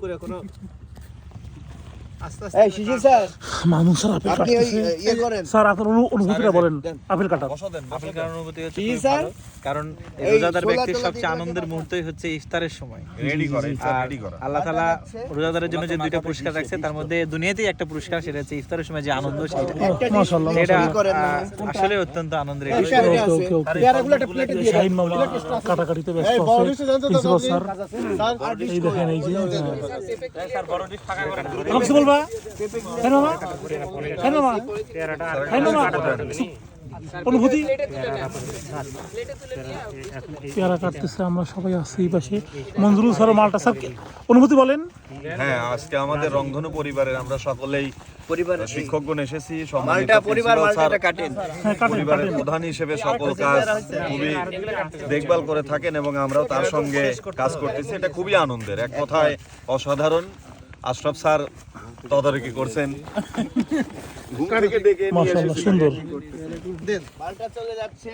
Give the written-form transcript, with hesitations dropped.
করে কোনো আস্তে এই শিশির স্যার মামুন স্যার আপেল আপনি ওই কাটতেছে ইয়ে করেন স্যার আপনার অনুভূতিটা বলেন আপেল কাটার আপেল খাওয়ার অনুভূতি হচ্ছে কি খুবই স্যার? ভালো, কারণ এই এই রোজাদার ছোলা ব্যক্তির টোলা সবচেয়ে দিয়ে আনন্দের রাখা মুহূর্তই হচ্ছে ইফতারের সময়। রেডি করে আর রেডি করা আল্লাহ তাআলা রোজাদারের জন্য যে দুইটা পুরস্কার রাখছে তার মধ্যে দুনিয়াতেই একটা পুরস্কার, সেটা হচ্ছে ইফতারের সময় যে আনন্দ, সেটা মাশাআল্লাহ এটা কি করেন না? আসলে অত্যন্ত আনন্দের এই একটা স্যার, বিষয়। এটা ওকে আছে। ওকে ওকে পেয়ারাগুলো একটা প্লেটে দিয়ে শাহিন মামা কাটাকাটিতে ব্যস্ত আছে প্রিন্সিপাল স্যার এই দেখেন এই যে আমাকে কিছু বলবা হ্যাঁ মামা হ্যাঁ মামা হ্যাঁ মামা অনুভূতি পেয়ারা কাটতেছে, আমরা সবাই আছি এই পাশে। মঞ্জুরুল স্যার মালটা স্যার অনুভূতি বলেন। হ্যাঁ, আজকে আমাদের রংধনু পরিবারের আমরা সকলেই শিক্ষকগণ এসেছি, সম্মানিত মালটা পরিবার প্রিন্সিপাল স্যার মালটা কাটেন। হ্যাঁ কাটেন পরিবারের কাটেন প্রধান হিসেবে সকল কাজ খুবই দেখভাল করে থাকেন এবং আমরাও তার সঙ্গে কাজ করতেছি। এটা খুবই আনন্দের, এক কথায় অসাধারণ। আশরাফ স্যার তদারকি করছেন, ঘুম থেকে ডেকে নিয়ে মাশাআল্লাহ এসেছি। সুন্দর মালটা চলে যাচ্ছে।